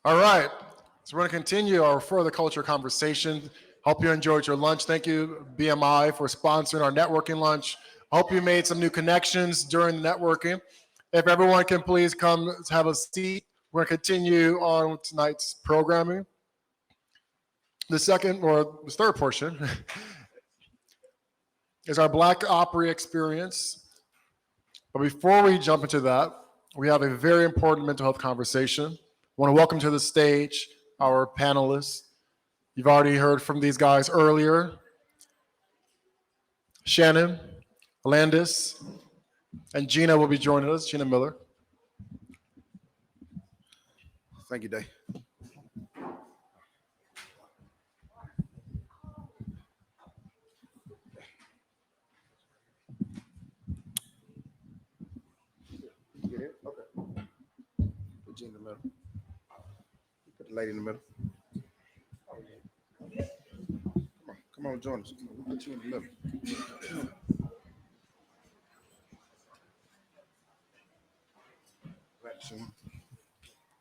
All right, so we're going to continue our further culture conversation. Hope you enjoyed your lunch. Thank you, BMI, for sponsoring our networking lunch. Hope you made some new connections during the networking. If everyone can please come have a seat, we're going to continue on tonight's programming. The second or the third portion is our Black Opry experience. But before we jump into that, we have a very important mental health conversation. I want to welcome to the stage our panelists. You've already heard from these guys earlier. Shannon, Alandis, and Gina will be joining us, Gina Miller. Thank you, Dave. Get in? Okay. Put Gina in the middle. Put the lady in the middle. Come on, join us. We'll put you in the middle. Yeah.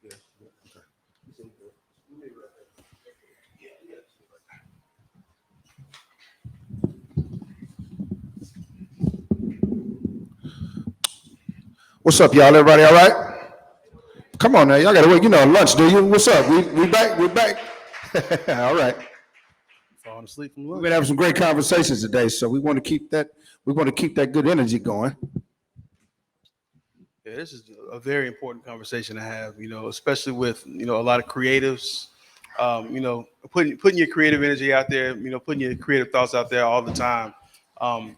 Okay. What's up, y'all? Everybody all right? Come on now, y'all gotta wait. You know, lunch, do you? What's up? We back? We're back. All right. Falling asleep from lunch. We're gonna have some great conversations today, so we want to keep that. We want to keep that good energy going. Yeah, this is a very important conversation to have. Especially with a lot of creatives. Putting your creative energy out there. Putting your creative thoughts out there all the time.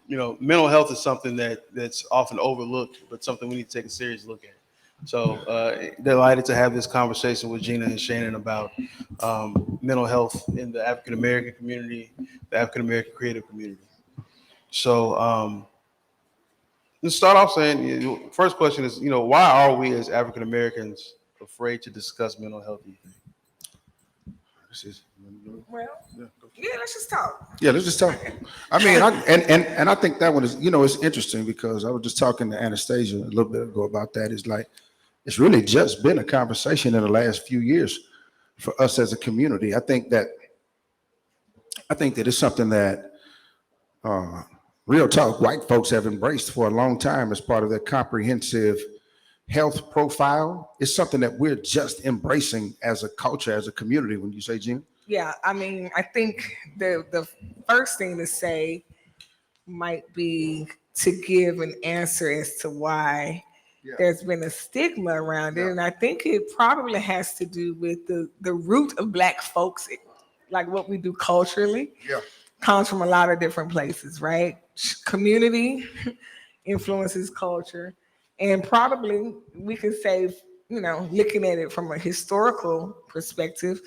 Mental health is something that's often overlooked, but something we need to take a serious look at. So delighted to have this conversation with Gina and Shannon about mental health in the African American community, the African American creative community. So let's start off saying, first question is, why are we as African Americans afraid to discuss mental health? Well, yeah, let's just talk. Yeah, let's just talk. I mean, I think that one is, it's interesting because I was just talking to Anastasia a little bit ago about that. It's like, it's really just been a conversation in the last few years for us as a community. I think that it's something that real talk white folks have embraced for a long time as part of their comprehensive health profile. It's something that we're just embracing as a culture, as a community. When you say, Gina? Yeah, I mean, I think the first thing to say might be to give an answer as to why there's been a stigma around it. And I think it probably has to do with the root of Black folks, like what we do culturally, comes from a lot of different places, right? Community influences culture. And probably we could say, looking at it from a historical perspective,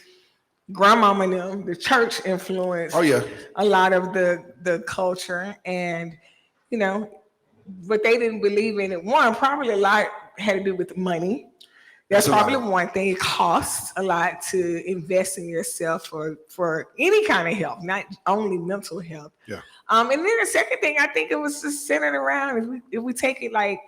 grandmama and them, the church influenced a lot of the culture. And, what they didn't believe in it, one, probably a lot had to do with money. That's probably one thing. It costs a lot to invest in yourself for any kind of health, not only mental health. Yeah. And then the second thing, I think it was just centered around, if we take it like,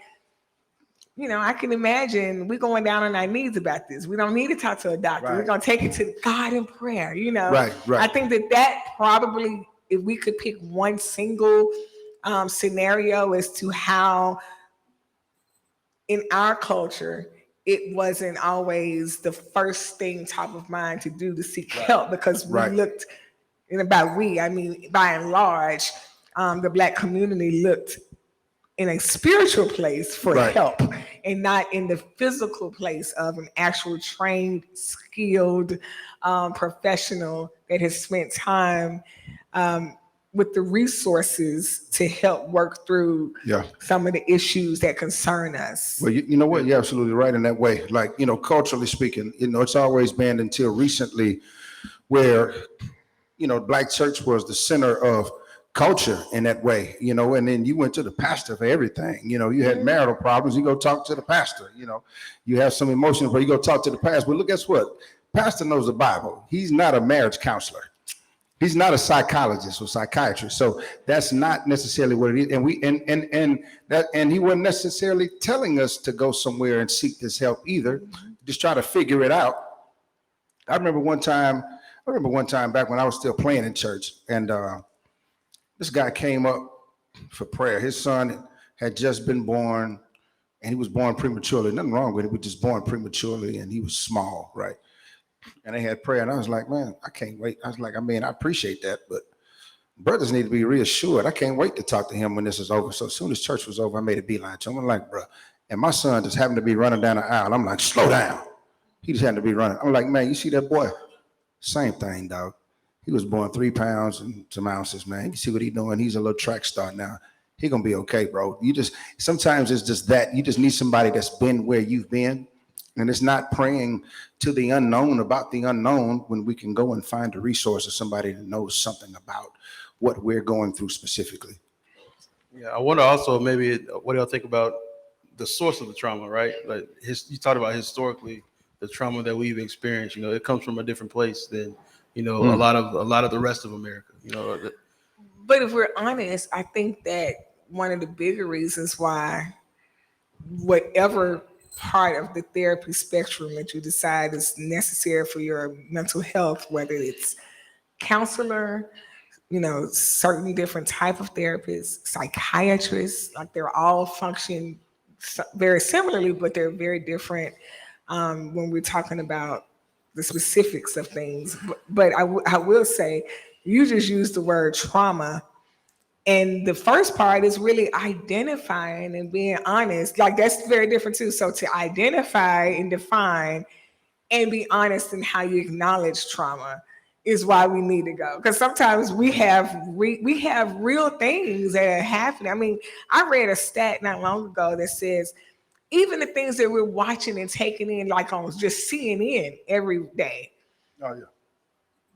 I can imagine we're going down on our knees about this. We don't need to talk to a doctor. Right. We're going to take it to God in prayer, Right. I think that probably, if we could pick one single scenario as to how in our culture, it wasn't always the first thing top of mind to do to seek help, because we looked, and by and large, the Black community looked in a spiritual place for help and not in the physical place of an actual trained, skilled professional that has spent time with the resources to help work through some of the issues that concern us. Well, you know what? You're absolutely right in that way. Like, culturally speaking, it's always been until recently where, Black church was the center of culture in that way, and then you went to the pastor for everything. You had marital problems, you go talk to the pastor. You have some emotions, but you go talk to the pastor. But look, guess what? Pastor knows the Bible. He's not a marriage counselor. He's not a psychologist or psychiatrist. So that's not necessarily what it is. And he wasn't necessarily telling us to go somewhere and seek this help either. Just try to figure it out I remember one time back when I was still playing in church, and this guy came up for prayer. His son had just been born, and he was born prematurely. Nothing wrong with it, he was just born prematurely, and he was small, right? And they had prayer, and I was like, man, I can't wait. I was like, I mean, I appreciate that, but brothers need to be reassured. I can't wait to talk to him when this is over. So as soon as church was over, I made a beeline to him. I'm like, bro, and my son just happened to be running down the aisle. I'm like, slow down. He just happened to be running. I'm like, man, you see that boy? Same thing, dog. He was born 3 pounds and some ounces, man. You can see what he's doing. He's a little track star now. He gonna be okay, bro. Sometimes it's just that you just need somebody that's been where you've been. And it's not praying to the unknown about the unknown when we can go and find a resource or somebody that knows something about what we're going through specifically. Yeah, I wonder also maybe what y'all think about the source of the trauma, right? Like you talked about historically the trauma that we've experienced. It comes from a different place than a lot of the rest of America. But if we're honest, I think that one of the bigger reasons why whatever part of the therapy spectrum that you decide is necessary for your mental health, whether it's counselor, certain different type of therapists, psychiatrists, like they're all function very similarly, but they're very different when we're talking about the specifics of things. But I will say, you just used the word trauma. And the first part is really identifying and being honest. Like that's very different too. So to identify and define and be honest in how you acknowledge trauma is why we need to go. Because sometimes we have real things that are happening. I mean, I read a stat not long ago that says even the things that we're watching and taking in, like on just CNN every day. Oh, yeah.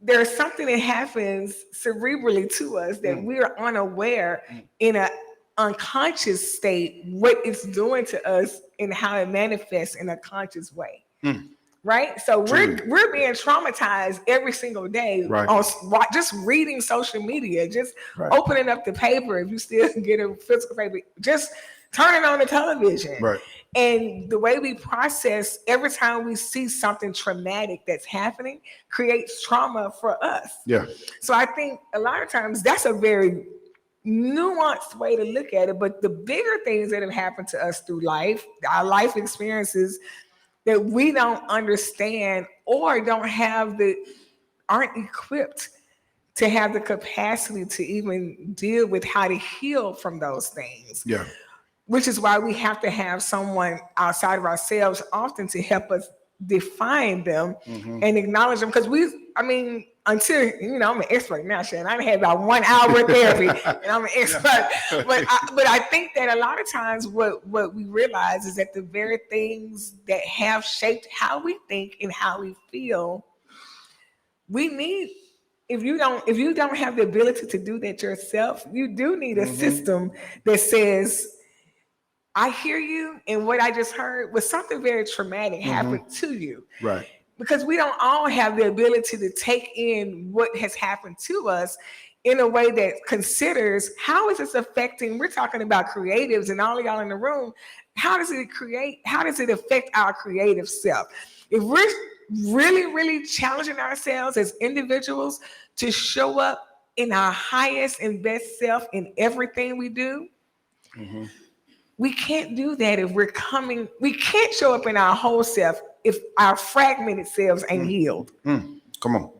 There's something that happens cerebrally to us that we're unaware in an unconscious state, what it's doing to us and how it manifests in a conscious way. Right? So we're being traumatized every single day on just reading social media, just opening up the paper if you still get a physical paper, just turning on the television. Right. And the way we process every time we see something traumatic that's happening creates trauma for us. Yeah. So I think a lot of times that's a very nuanced way to look at it. But the bigger things that have happened to us through life, our life experiences that we don't understand or aren't equipped to have the capacity to even deal with how to heal from those things. Yeah. Which is why we have to have someone outside of ourselves often to help us define them and acknowledge them. Because until, I'm an expert now, Shannon. I had about 1 hour therapy and I'm an expert. But I think that a lot of times what we realize is that the very things that have shaped how we think and how we feel, we need, if you don't have the ability to do that yourself, you do need a system that says, I hear you, and what I just heard was something very traumatic happened to you. Right. Because we don't all have the ability to take in what has happened to us in a way that considers how is this affecting, we're talking about creatives and all of y'all in the room, how does it affect our creative self? If we're really, really challenging ourselves as individuals to show up in our highest and best self in everything we do, we can't do that if we can't show up in our whole self if our fragmented selves ain't healed. Come on.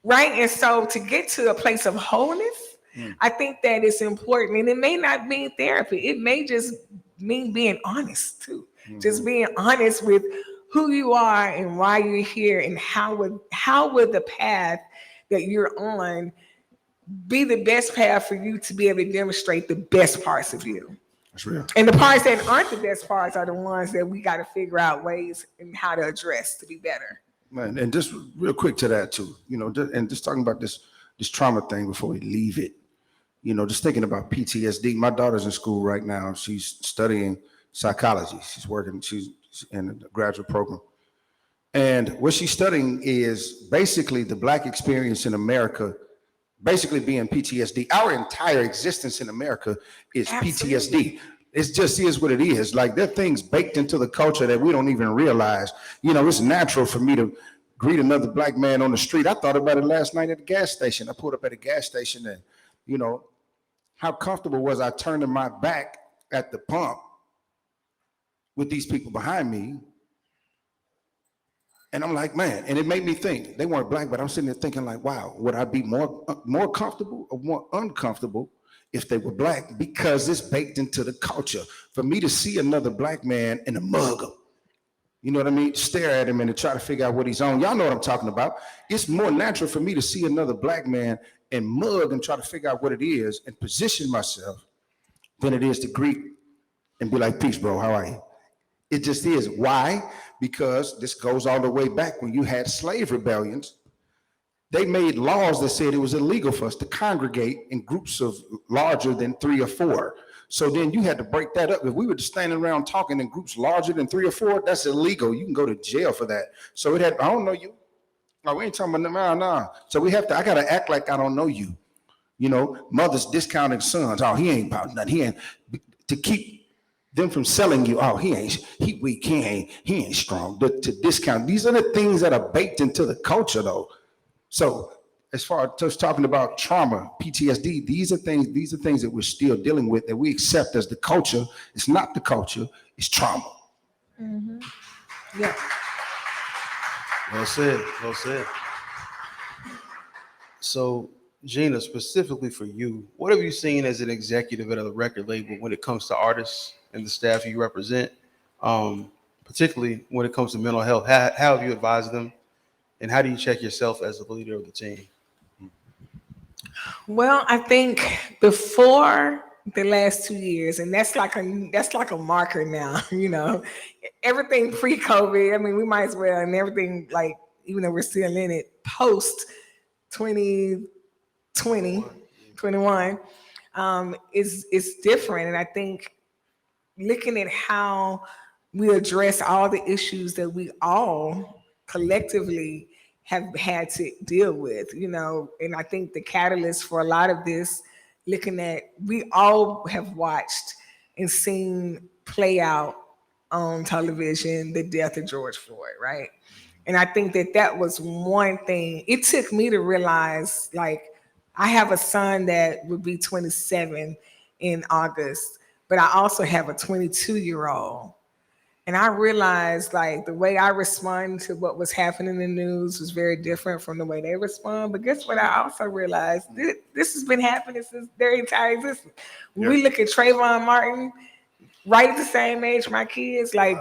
Right? And so to get to a place of wholeness, I think that it's important. And it may not mean therapy. It may just mean being honest too. Just being honest with who you are and why you're here and how would the path that you're on be the best path for you to be able to demonstrate the best parts of you. That's real. And the parts that aren't the best parts are the ones that we got to figure out ways and how to address to be better. Man, and just real quick to that too, and just talking about this trauma thing before we leave it, just thinking about PTSD. My daughter's in school right now. She's studying psychology. She's in a graduate program. And what she's studying is basically the Black experience in America, basically being PTSD. Our entire existence in America is PTSD. It just is what it is. Like there are things baked into the culture that we don't even realize. It's natural for me to greet another black man on the street. I thought about it last night at the gas station. I pulled up at a gas station and, how comfortable was I turning my back at the pump with these people behind me? And I'm like, man, and it made me think, they weren't black, but I'm sitting there thinking like, wow, would I be more comfortable or more uncomfortable if they were black? Because it's baked into the culture. For me to see another black man and a mug him, you know what I mean? Stare at him and to try to figure out what he's on. Y'all know what I'm talking about. It's more natural for me to see another black man and mug and try to figure out what it is and position myself than it is to greet and be like, peace, bro, how are you? It just is. Why? Because this goes all the way back when you had slave rebellions. They made laws that said it was illegal for us to congregate in groups of larger than 3 or 4. So then you had to break that up. If we were just standing around talking in groups larger than 3 or 4, that's illegal. You can go to jail for that. So it had, I don't know you. No, we ain't talking about nah. So I got to act like I don't know you. Mothers discounting sons. Oh, he ain't about nothing. He ain't, to keep them from selling you. Oh, he weak. He ain't strong. To discount. These are the things that are baked into the culture though. So as far as just talking about trauma, PTSD, these are things that we're still dealing with that we accept as the culture. It's not the culture, it's trauma. Mm-hmm. Yeah. Well said. Well said. So, Gina, specifically for you, what have you seen as an executive at a record label when it comes to artists and the staff you represent, particularly when it comes to mental health? How have you advised them, and how do you check yourself as the leader of the team? Well, I think before the last 2 years, and that's like a marker now, everything pre-COVID. I mean, we might as well, and everything like, even though we're still in it, post 2020, 21, is different. And I think looking at how we address all the issues that we all collectively have had to deal with, and I think the catalyst for a lot of this, looking at, we all have watched and seen play out on television the death of George Floyd, right? And I think that was one thing. It took me to realize, like, I have a son that would be 27 in August, but I also have a 22-year-old. And I realized, like, the way I respond to what was happening in the news was very different from the way they respond. But guess what? I also realized this has been happening since their entire existence. When we look at Trayvon Martin, right at the same age my kids, like,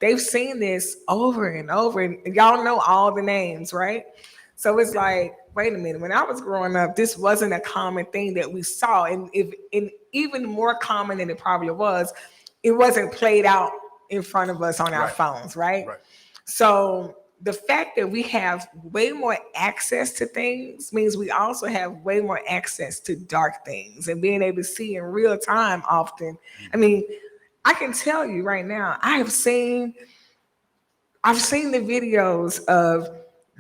they've seen this over and over, and y'all know all the names, right? So it's like, wait a minute. When I was growing up, this wasn't a common thing that we saw, and even more common than it probably was, it wasn't played out in front of us on our phones, right? So the fact that we have way more access to things means we also have way more access to dark things and being able to see in real time often. I mean, I can tell you right now, I've seen the videos of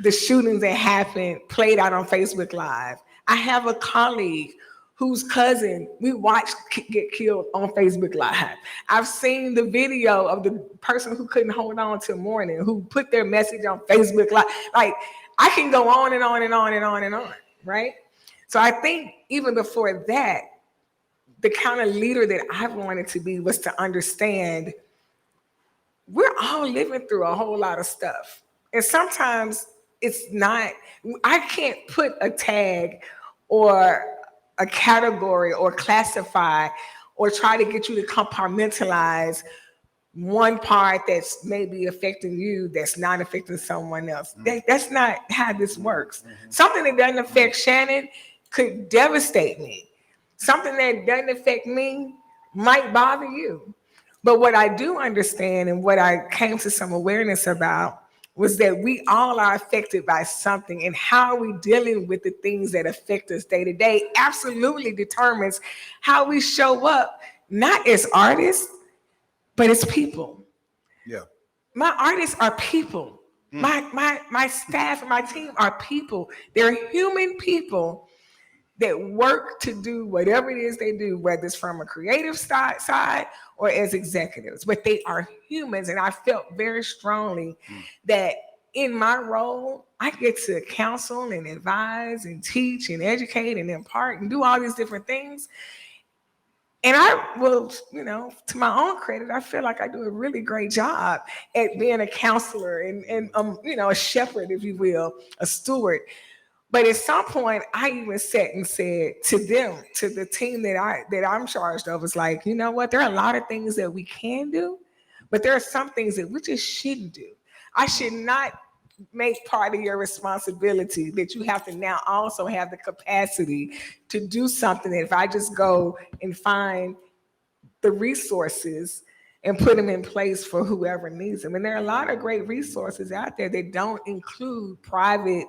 the shootings that happened played out on Facebook Live. I have a colleague whose cousin we watched get killed on Facebook Live. I've seen the video of the person who couldn't hold on till morning, who put their message on Facebook Live. Like, I can go on and on and on and on and on, right? So I think even before that, the kind of leader that I wanted to be was to understand we're all living through a whole lot of stuff. And sometimes it's not, I can't put a tag or a category or classify or try to get you to compartmentalize one part that's maybe affecting you that's not affecting someone else. That's not how this works. Something that doesn't affect Shannon could devastate me. Something that doesn't affect me might bother you. But what I do understand and what I came to some awareness about was that we all are affected by something, and how we dealing with the things that affect us day to day absolutely determines how we show up, not as artists, but as people. Yeah. My artists are people. My staff and my team are people. They're human people that work to do whatever it is they do, whether it's from a creative side or as executives, but they are humans. And I felt very strongly that in my role, I get to counsel and advise and teach and educate and impart and do all these different things. And I will, to my own credit, I feel like I do a really great job at being a counselor and a shepherd, if you will, a steward. But at some point, I even sat and said to them, to the team that I'm charged of, is like, you know what? There are a lot of things that we can do, but there are some things that we just shouldn't do. I should not make part of your responsibility that you have to now also have the capacity to do something that if I just go and find the resources and put them in place for whoever needs them. And there are a lot of great resources out there that don't include private,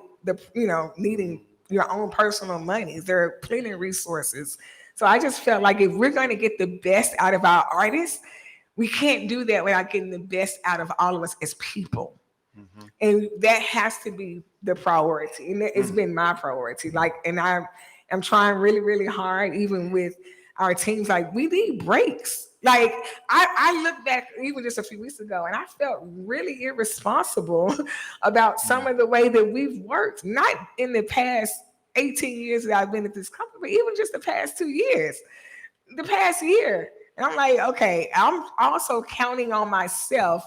needing your own personal money. There are plenty of resources. So I just felt like if we're going to get the best out of our artists, we can't do that without getting the best out of all of us as people. Mm-hmm. And that has to be the priority. And it's been my priority. And I'm trying really, really hard, even with our teams, we need breaks. I look back even just a few weeks ago and I felt really irresponsible about some of the way that we've worked, not in the past 18 years that I've been at this company, but even just the past 2 years, the past year. And I'm like, okay, I'm also counting on myself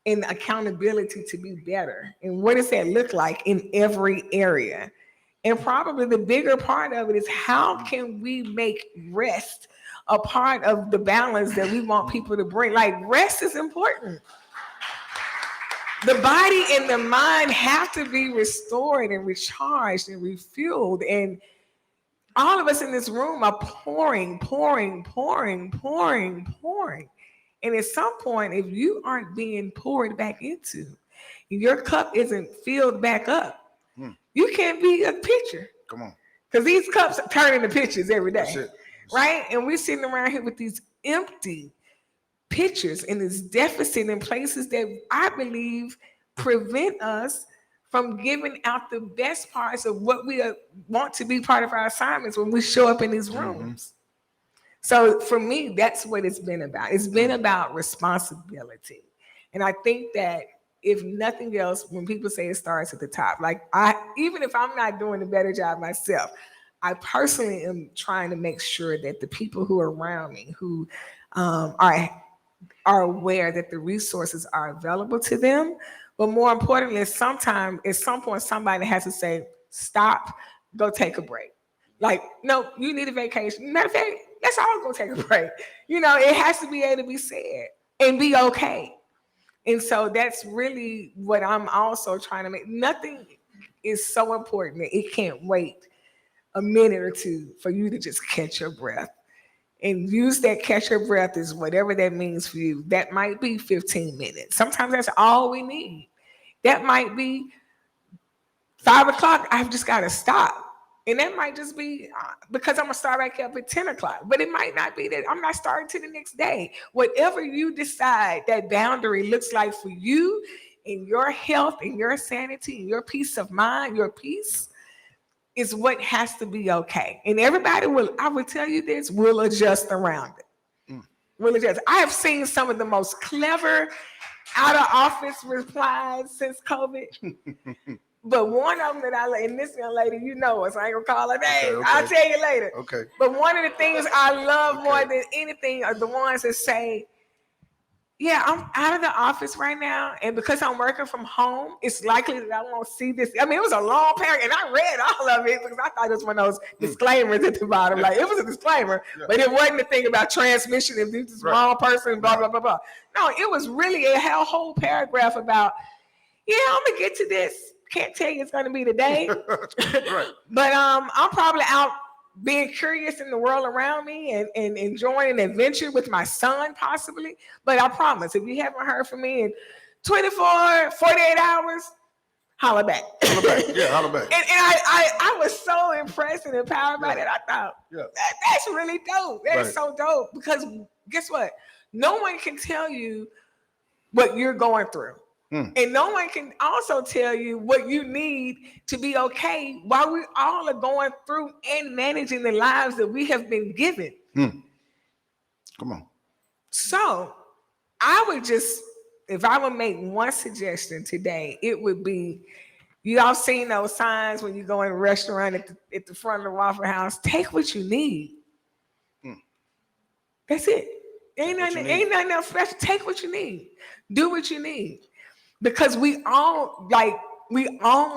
in accountability to be better. And what does that look like in every area? And probably the bigger part of it is how can we make rest a part of the balance that we want people to bring? Rest is important. The body and the mind have to be restored and recharged and refueled. And all of us in this room are pouring. And at some point, if you aren't being poured back into, your cup isn't filled back up, you can't be a pitcher. Come on. Because these cups turn into pitchers every day. That's it. Right? And we're sitting around here with these empty pitchers and this deficit in places that I believe prevent us from giving out the best parts of what we want to be part of our assignments when we show up in these rooms. So for me, that's what it's been about. It's been about responsibility. And I think that if nothing else, when people say it starts at the top, even if I'm not doing a better job myself, I personally am trying to make sure that the people who are around me, who are aware that the resources are available to them, but more importantly, at some point, somebody has to say, stop, go take a break. No, you need a vacation. Matter of fact, let's all go take a break. It has to be able to be said and be okay. And so that's really what I'm also trying to make. Nothing is so important that it can't wait a minute or two for you to just catch your breath and use that catch your breath as whatever that means for you. That might be 15 minutes. Sometimes that's all we need. That might be 5 o'clock. I've just got to stop. And that might just be because I'm going to start back up at 10 o'clock. But it might not be that I'm not starting till the next day. Whatever you decide that boundary looks like for you and your health and your sanity and your peace of mind, your peace is what has to be okay. And everybody I will tell you this, will adjust around it. Will adjust. I have seen some of the most clever out of office replies since COVID. But one of them and this young lady, us, I ain't gonna call her name. Okay. I'll tell you later. Okay. But one of the things I love more than anything are the ones that say, yeah, I'm out of the office right now. And because I'm working from home, it's likely that I won't see this. I mean, it was a long paragraph and I read all of it because I thought it was one of those disclaimers at the bottom. It was a disclaimer, but it wasn't the thing about transmission if this is a small person, blah, blah, blah, blah. No, it was really a whole paragraph about, I'm gonna get to this. Can't tell you it's going to be today, right. But I'm probably out being curious in the world around me and enjoying an adventure with my son possibly. But I promise, if you haven't heard from me in 24, 48 hours, holler back. Holler back. And I was so impressed and empowered by that. I thought, that's really dope. That's so dope because guess what? No one can tell you what you're going through. And no one can also tell you what you need to be okay while we all are going through and managing the lives that we have been given. Come on. So I would just if I would make one suggestion today, it would be, you all seen those signs when you go in a restaurant at the front of the Waffle House, take what you need. That's it. Ain't nothing else special. Take what you need. Do what you need. Because we all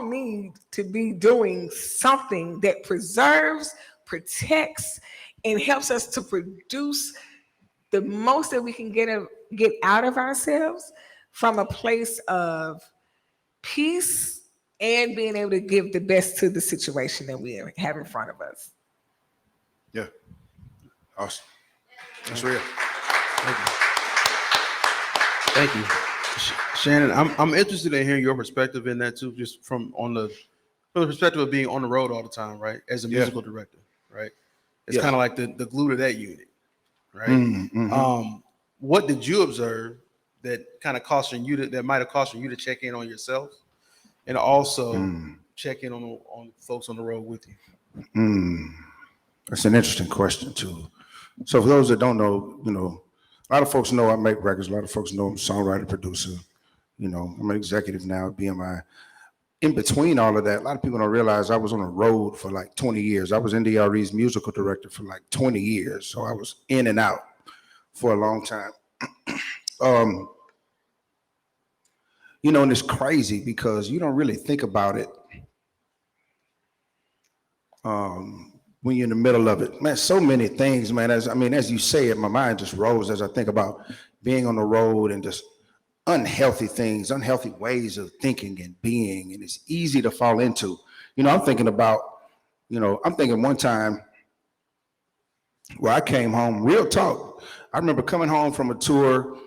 need to be doing something that preserves, protects, and helps us to produce the most that we can get out of ourselves from a place of peace and being able to give the best to the situation that we have in front of us. Yeah. Awesome. That's real. Thank you. Shannon, I'm interested in hearing your perspective in that too, just from the perspective of being on the road all the time, right? As a musical director, right? It's kind of like the glue to that unit, right? What did you observe that kind of that might have cautioned you to check in on yourself, and also check in on folks on the road with you? That's an interesting question too. So for those that don't know, a lot of folks know I make records. A lot of folks know I'm a songwriter, producer. I'm an executive now at BMI. In between all of that, a lot of people don't realize I was on the road for like 20 years. I was NDRE's musical director for like 20 years. So I was in and out for a long time. And it's crazy because you don't really think about it when you're in the middle of it. Man, so many things, man. As you say it, my mind just rolls as I think about being on the road and just unhealthy things, unhealthy ways of thinking and being, and it's easy to fall into. I'm thinking one time where I came home, real talk. I remember coming home from a tour,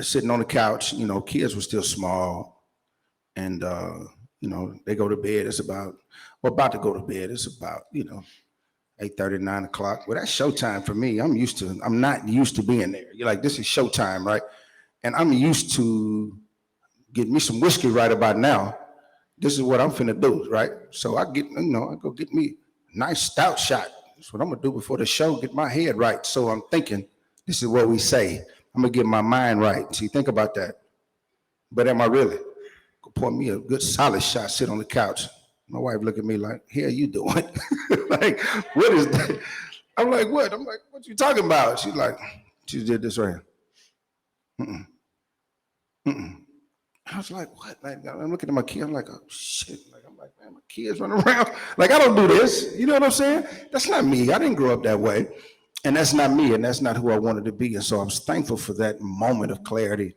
sitting on the couch, kids were still small, and they go to bed. It's about to go to bed. It's about 8:30, 9 o'clock. Well, that's showtime for me. I'm not used to being there. You're like, this is showtime, right? And I'm used to getting me some whiskey right about now. This is what I'm finna do, right? So I go get me a nice stout shot. That's what I'm gonna do before the show, get my head right. So I'm thinking, this is what we say. I'm gonna get my mind right. See, think about that. But am I really? Go pour me a good solid shot, sit on the couch. My wife look at me like, "Hell, you doing?" Like, what is that? I'm like, what? I'm like, what you talking about? She's like, she did this right here. I was like, what? Like, I'm looking at my kid. I'm like, oh shit. Like, I'm like, man, my kids running around. Like, I don't do this. You know what I'm saying? That's not me. I didn't grow up that way. And that's not me. And that's not who I wanted to be. And so I was thankful for that moment of clarity,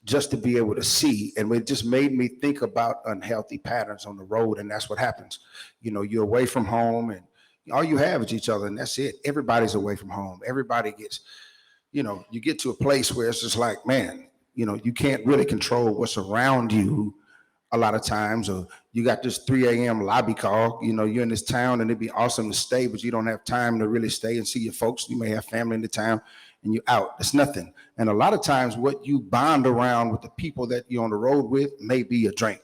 just to be able to see. And it just made me think about unhealthy patterns on the road. And that's what happens. You're away from home and all you have is each other, and that's it. Everybody's away from home. Everybody gets, you get to a place where it's just like, man, you can't really control what's around you a lot of times, or you got this 3 a.m. lobby call, you're in this town and it'd be awesome to stay, but you don't have time to really stay and see your folks. You may have family in the town and you're out. It's nothing. And a lot of times what you bond around with the people that you're on the road with may be a drink,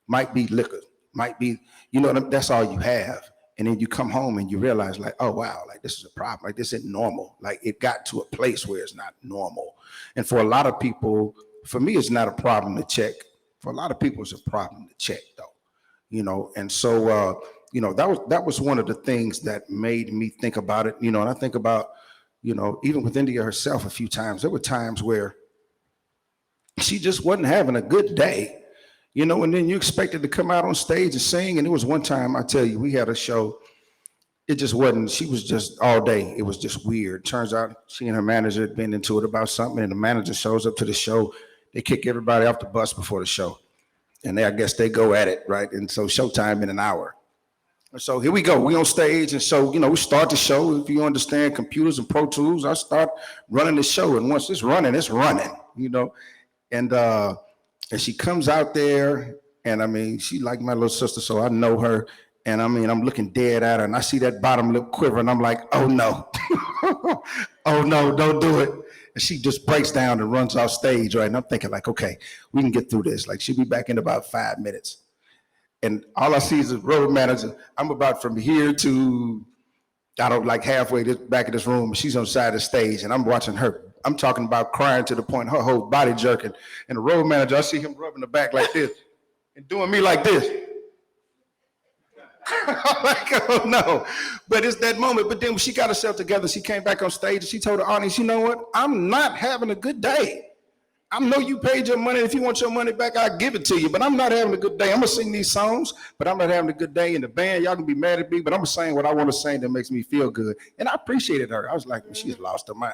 might be liquor, might be, that's all you have. And then you come home and you realize like, oh, wow, like this is a problem. Like this isn't normal. Like it got to a place where it's not normal. And for a lot of people, for me, it's not a problem to check. For a lot of people, it's a problem to check though, And so, that was one of the things that made me think about it, and I think about, even with India herself a few times, there were times where she just wasn't having a good day. And then you expected to come out on stage and sing. And it was one time, I tell you, we had a show. It just wasn't, she was just all day. It was just weird. Turns out she and her manager had been into it about something. And the manager shows up to the show. They kick everybody off the bus before the show. And I guess they go at it, right? And so showtime in an hour. So here we go. We on stage. And so, we start the show. If you understand computers and Pro Tools, I start running the show. And once it's running, And she comes out there, and she like my little sister, so I know her. And I'm looking dead at her, and I see that bottom lip quiver, and I'm like, oh no, oh no, don't do it. And she just breaks down and runs off stage, right? And I'm thinking like, okay, we can get through this. Like she'll be back in about 5 minutes. And all I see is the road manager. I'm about from here to, halfway back in this room. She's on the side of the stage, and I'm watching her I'm talking about crying to the point her whole body jerking. And the road manager, I see him rubbing the back like this and doing me like this. I'm like, oh no. But it's that moment. But then when she got herself together, she came back on stage and she told the audience, you know what? I'm not having a good day. I know you paid your money. If you want your money back, I'll give it to you. But I'm not having a good day. I'm going to sing these songs, but I'm not having a good day. And the band, y'all can be mad at me, but I'm going to sing what I want to sing that makes me feel good. And I appreciated her. I was like, she's lost her mind.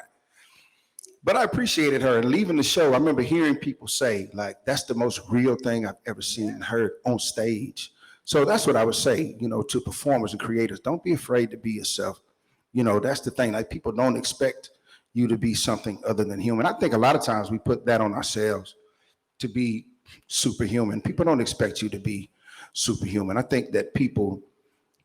But I appreciated her. And leaving the show, I remember hearing people say, like, that's the most real thing I've ever seen and heard on stage. So that's what I would say, you know, to performers and creators. Don't be afraid to be yourself. You know, that's the thing. Like, people don't expect you to be something other than human. I think a lot of times we put that on ourselves to be superhuman. People don't expect you to be superhuman. I think that people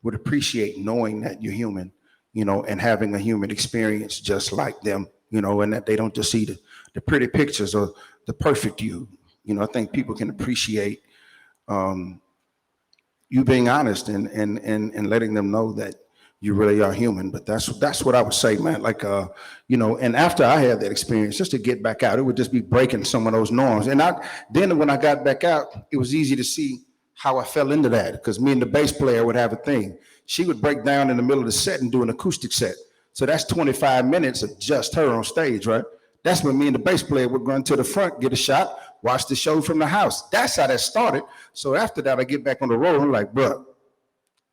would appreciate knowing that you're human, you know, and having a human experience just like them, you know, and that they don't just see the pretty pictures or the perfect you. You know, I think people can appreciate you being honest and letting them know that you really are human. But that's what I would say, man. Like, you know, and after I had that experience, just to get back out, it would just be breaking some of those norms. And then when I got back out, it was easy to see how I fell into that, because me and the bass player would have a thing. She would break down in the middle of the set and do an acoustic set. So that's 25 minutes of just her on stage, right? That's when me and the bass player would run to the front, get a shot, watch the show from the house. That's how that started. So after that, I get back on the road. I'm like, bro,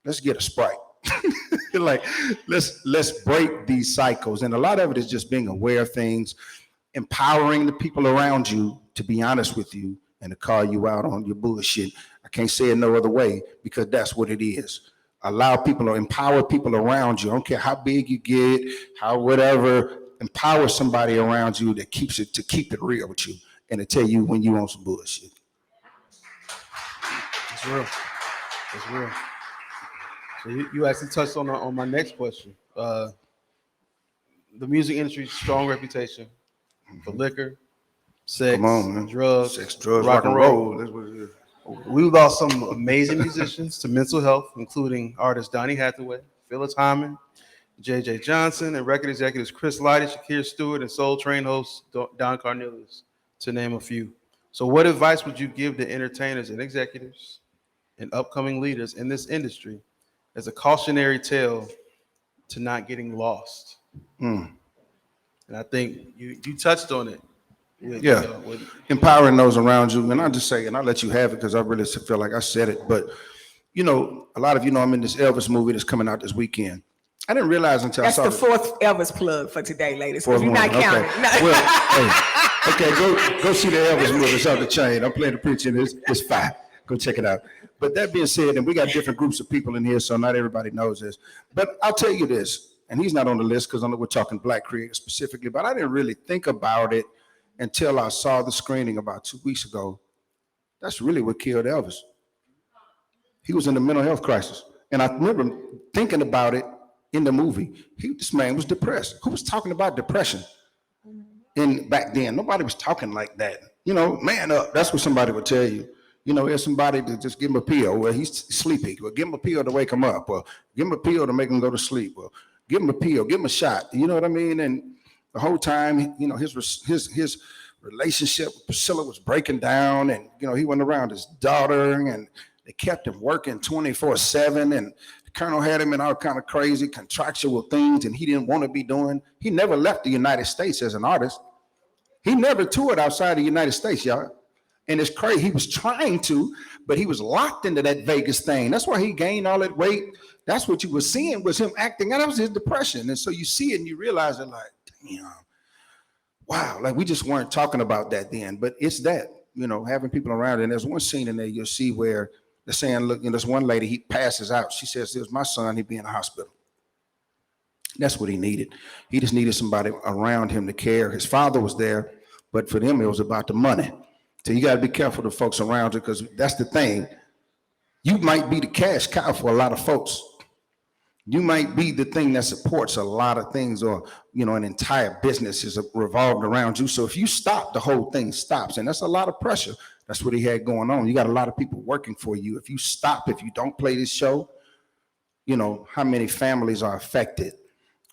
let's get a Sprite. Like, let's break these cycles. And a lot of it is just being aware of things, empowering the people around you to be honest with you and to call you out on your bullshit. I can't say it no other way, because that's what it is. Allow people to empower people around you. I don't care how big you get, how whatever, empower somebody around you that keep it real with you and to tell you when you on some bullshit. It's real. It's real. So you actually touched on my next question. The music industry's strong reputation for liquor, sex, Come on, man. drugs, Sex, drugs, rock and roll. That's what it is. We lost some amazing musicians to mental health, including artists Donny Hathaway, Phyllis Hyman, J.J. Johnson, and record executives Chris Lighty, Shakir Stewart, and Soul Train host Don Cornelius, to name a few. So what advice would you give to entertainers and executives and upcoming leaders in this industry as a cautionary tale to not getting lost? And I think you touched on it. Empowering those around you. And I'll just say, and I'll let you have it because I really feel like I said it. But, you know, a lot of you know I'm in this Elvis movie that's coming out this weekend. I didn't realize until That's I saw the fourth Elvis plug for today, ladies. Fourth You're not one, okay. counting. No. Well, hey, okay, go see the Elvis movie. It's on the chain. I'm playing the preacher. It's fine. Go check it out. But that being said, and we got different groups of people in here, so not everybody knows this. But I'll tell you this, and he's not on the list because I know we're talking Black creators specifically, but I didn't really think about it until I saw the screening about 2 weeks ago. That's really what killed Elvis. He was in a mental health crisis. And I remember thinking about it in the movie. This man was depressed. Who was talking about depression back then? Nobody was talking like that. You know, man up. That's what somebody would tell you. You know, there's somebody to just give him a pill where he's sleepy, or give him a pill to wake him up, or give him a pill to make him go to sleep, or give him a pill, give him a shot. You know what I mean? And the whole time, you know, his relationship with Priscilla was breaking down, and, you know, he went around his daughter, and they kept him working 24/7, and the colonel had him in all kind of crazy contractual things, and he didn't want to be doing. He never left the United States as an artist. He never toured outside the United States, y'all. And it's crazy. He was trying to, but he was locked into that Vegas thing. That's why he gained all that weight. That's what you were seeing was him acting. And that was his depression. And so you see it and you realize it, like, damn, wow, like we just weren't talking about that then. But it's that, you know, having people around. And there's one scene in there you'll see where they're saying, look, you know, this one lady, he passes out. She says, "There's my son, he'd be in the hospital." That's what he needed. He just needed somebody around him to care. His father was there, but for them, it was about the money. So you got to be careful of the folks around you, because that's the thing. You might be the cash cow for a lot of folks. You might be the thing that supports a lot of things, or, you know, an entire business is revolved around you. So if you stop, the whole thing stops. And that's a lot of pressure. That's what he had going on. You got a lot of people working for you. If you stop, if you don't play this show, you know, how many families are affected?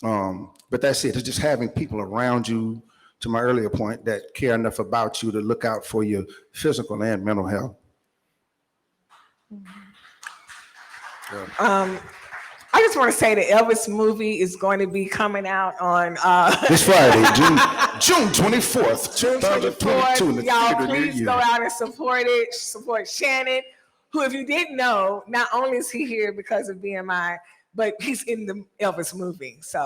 But that's it. It's just having people around you to my earlier point, that care enough about you to look out for your physical and mental health. I just want to say the Elvis movie is going to be coming out on This Friday, June 24th, June 2022. in the Y'all, theater near please you. go out and support it. Support Shannon, who, if you didn't know, not only is he here because of BMI, but he's in the Elvis movie. So,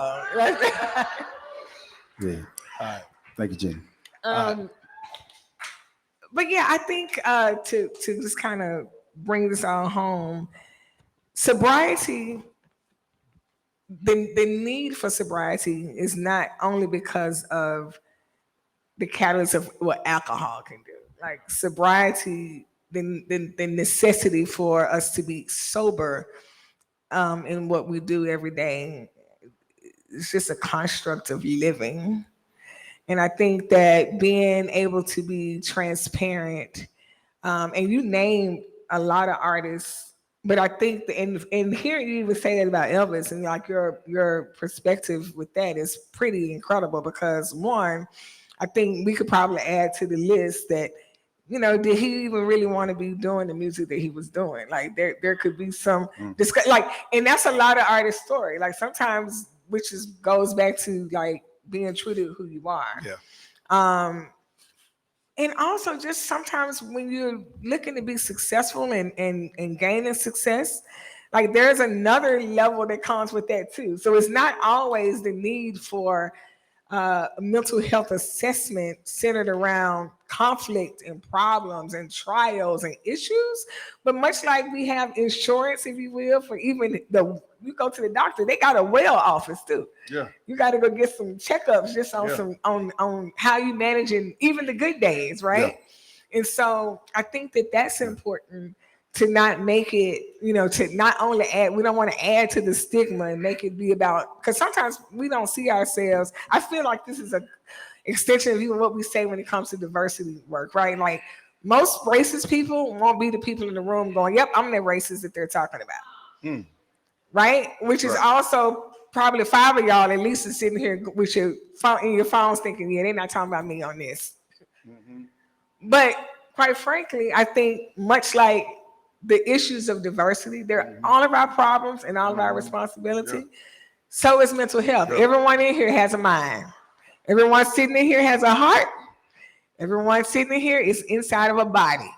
Yeah. All right. Thank you, Gina. but yeah, I think to just kind of bring this all home, sobriety. The need for sobriety is not only because of the catalyst of what alcohol can do. Like sobriety, the necessity for us to be sober in what we do every day, it's just a construct of living. And I think that being able to be transparent, and you named a lot of artists, but I think and hearing you even say that about Elvis, and like your perspective with that is pretty incredible, because one, I think we could probably add to the list that, did he even really want to be doing the music that he was doing? Like there could be some and that's a lot of artist story. Like sometimes, which goes back to like being true to who you are. Yeah. And also just sometimes when you're looking to be successful and gaining success, like there's another level that comes with that too. So it's not always the need for mental health assessment centered around conflict and problems and trials and issues, but much like we have insurance, if you will, for even you go to the doctor, they got a well office too. Yeah. You got to go get some checkups just on on how you managing even the good days, right? Yeah. And so I think that that's important, to not make it, to not only add, we don't want to add to the stigma and make it be about, because sometimes we don't see ourselves. I feel like this is a extension of even what we say when it comes to diversity work, right? Like most racist people won't be the people in the room going, yep, I'm the racist that they're talking about. Right? Which is also probably 5 of y'all at least is sitting here with your phone in your phones thinking, yeah, they're not talking about me on this. But quite frankly, I think much like the issues of diversity, they're all of our problems and all of our responsibility. So is mental health. Everyone in here has a mind. Everyone sitting in here has a heart. Everyone sitting in here is inside of a body.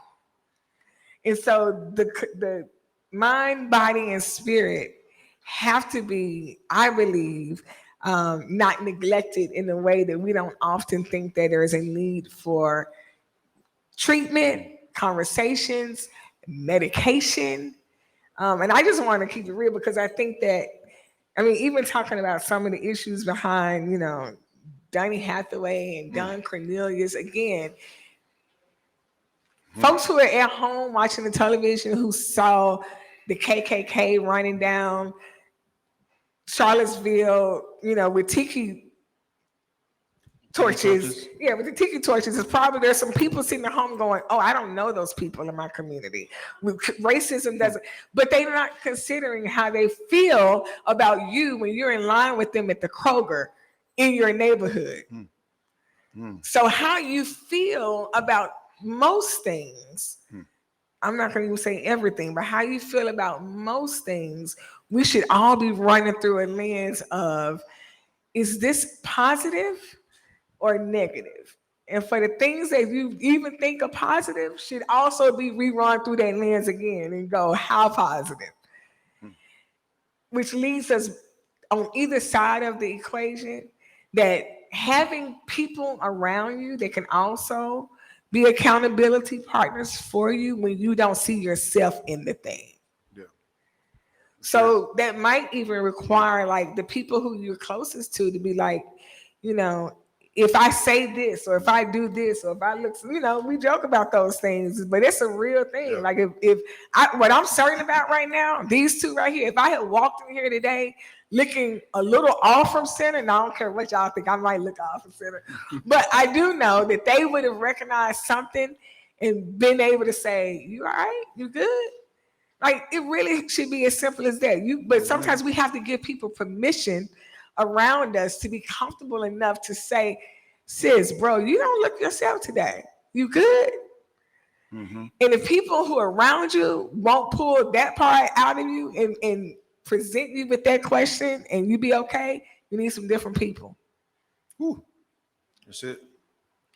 And so the mind, body, and spirit have to be, I believe, not neglected in a way that we don't often think that there is a need for treatment, conversations, medication. And I just want to keep it real, because I think that, even talking about some of the issues behind, Donny Hathaway and Don Cornelius, again, folks who are at home watching the television who saw the KKK running down Charlottesville, with tiki torches. Yeah, with the tiki torches, it's probably there's some people sitting at home going, oh, I don't know those people in my community. Racism doesn't, but they're not considering how they feel about you when you're in line with them at the Kroger in your neighborhood. So how you feel about most things, I'm not going to even say everything, but how you feel about most things, we should all be running through a lens of, is this positive or negative? And for the things that you even think are positive should also be rerun through that lens again and go, how positive? Which leads us on either side of the equation, that having people around you that can also be accountability partners for you when you don't see yourself in the thing. So that might even require like the people who you're closest to be like, if I say this, or if I do this, or if I look, we joke about those things, but it's a real thing. Like what I'm certain about right now, these two right here, if I had walked in here today looking a little off from center, and I don't care what y'all think, I might look off from center, but I do know that they would have recognized something and been able to say, you all right? You good? Like, it really should be as simple as that. But sometimes we have to give people permission around us to be comfortable enough to say, sis, bro, you don't look yourself today. You good? Mm-hmm. And if people who are around you won't pull that part out of you and present you with that question and you be okay, you need some different people. Whew. That's it.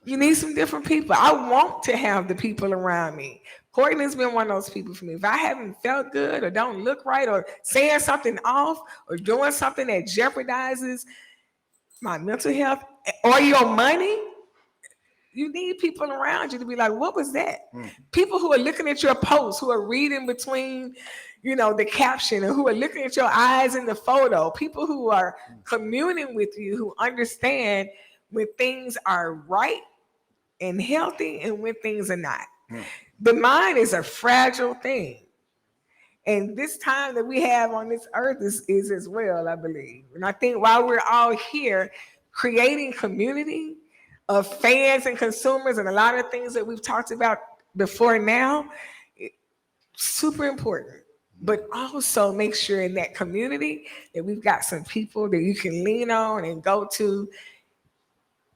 You need some different people. I want to have the people around me. Courtney's been one of those people for me. If I haven't felt good or don't look right or saying something off or doing something that jeopardizes my mental health or your money, you need people around you to be like, what was that? People who are looking at your posts, who are reading between, the caption, and who are looking at your eyes in the photo. People who are communing with you, who understand when things are right and healthy and when things are not. The mind is a fragile thing. And this time that we have on this earth is as well, I believe. And I think while we're all here creating community of fans and consumers and a lot of things that we've talked about before now, super important. But also make sure in that community that we've got some people that you can lean on and go to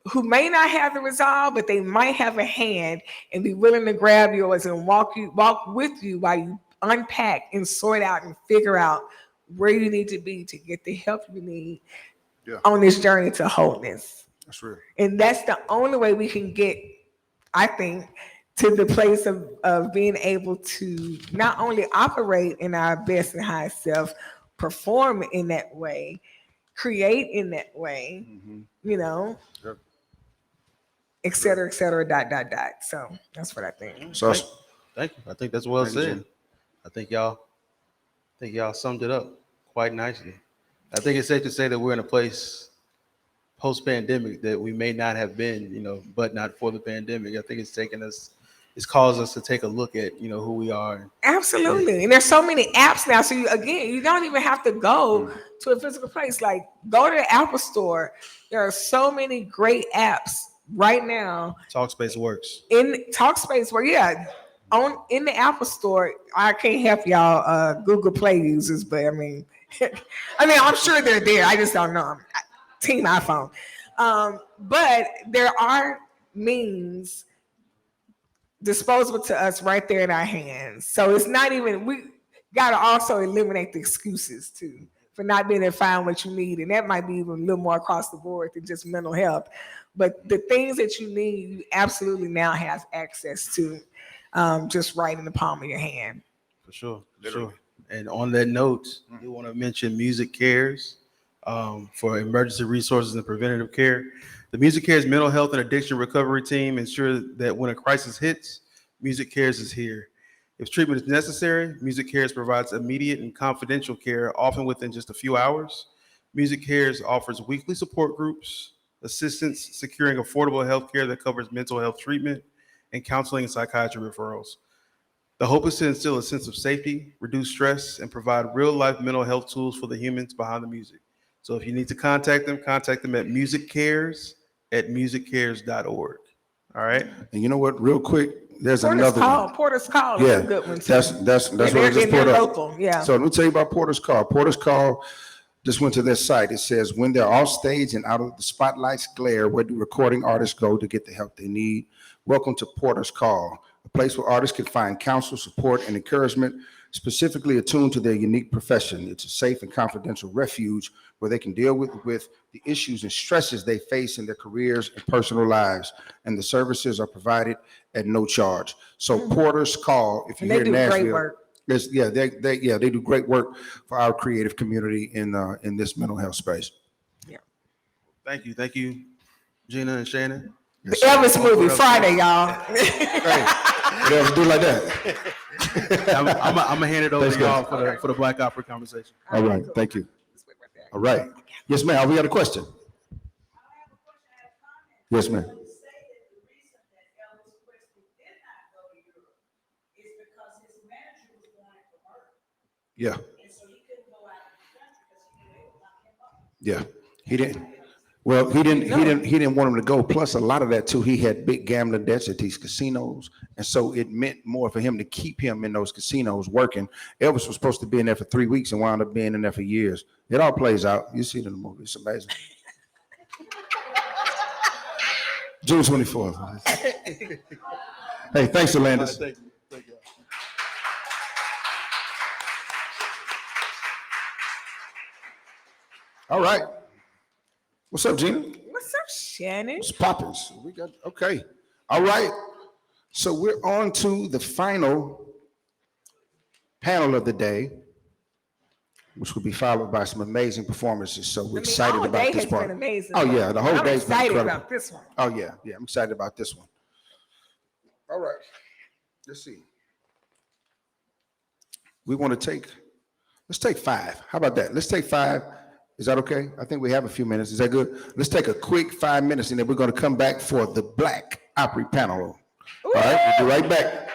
who may not have the resolve, but they might have a hand and be willing to grab yours and walk with you while you unpack and sort out and figure out where you need to be to get the help you need on this journey to wholeness. That's real. And that's the only way we can get, I think, to the place of being able to not only operate in our best and highest self, perform in that way, create in that way, et cetera, dot. So that's what I think. So Thank you. I think that's well Thank you, said. Jim. I think y'all summed it up quite nicely. I think it's safe to say that we're in a place post-pandemic that we may not have been, but not for the pandemic. I think it's caused us to take a look at, who we are. Absolutely. And there's so many apps now. So you don't even have to go to a physical place. Like, go to the Apple Store. There are so many great apps right now. Talkspace works. In Talkspace, in the Apple Store. I can't help y'all Google Play users, but I mean, I'm sure they're there. I just don't know them. Team iPhone. But there are means disposable to us right there in our hands. So it's not even, we got to also eliminate the excuses too for not being able to find what you need. And that might be even a little more across the board than just mental health. But the things that you need, you absolutely now have access to just right in the palm of your hand. For sure. And on that note, we want to mention Music Cares for emergency resources and preventative care. The Music Cares mental health and addiction recovery team ensure that when a crisis hits, Music Cares is here. If treatment is necessary, Music Cares provides immediate and confidential care, often within just a few hours. Music Cares offers weekly support groups, assistance securing affordable health care that covers mental health treatment, and counseling and psychiatry referrals. The hope is to instill a sense of safety, reduce stress, and provide real-life mental health tools for the humans behind the music. So if you need to contact them at musiccares@musiccares.org. All right. And you know what? Real quick, there's Porter's another Call. one. Porter's Call is a good one too. That's what I just they're put up. local. Yeah. So let me tell you about Porter's Call. Porter's Call just went to their site. It says, when they're off stage and out of the spotlight's glare, where do recording artists go to get the help they need? Welcome to Porter's Call, a place where artists can find counsel, support, and encouragement specifically attuned to their unique profession. It's a safe and confidential refuge where they can deal with the issues and stresses they face in their careers and personal lives. And the services are provided at no charge. So Porter's Call, if you're here in Nashville, great work. They do great work for our creative community in this mental health space. Yeah. Thank you, Gina and Shannon. The Elvis movie Friday, y'all. Hey, yeah, do it like that. I'm gonna hand it over That's to y'all for the Black Opera conversation. All right, thank you. All right. Yes, ma'am. We got a question. Yes, ma'am. Yeah. Yeah. He didn't. Well, he didn't want him to go. Plus, a lot of that too, he had big gambling debts at these casinos, and so it meant more for him to keep him in those casinos working. Elvis was supposed to be in there for 3 weeks and wound up being in there for years. It all plays out. You see it in the movie. It's amazing. June 24th. Hey, thanks, Alandis. Thank you. Thank you. All right. What's up, Gina? What's up, Shannon? It's popping. We got, okay. All right. So we're on to the final panel of the day, which will be followed by some amazing performances. So we're excited all about day this has part. been amazing. Oh yeah, the whole I'm day's been excited incredible. about this one. Oh yeah, I'm excited about this one. All right, let's see. We want to let's take 5. How about that? Let's take 5. Is that okay? I think we have a few minutes. Is that good? Let's take a quick 5 minutes, and then we're going to come back for the Black Opry panel. All right, we'll be right back.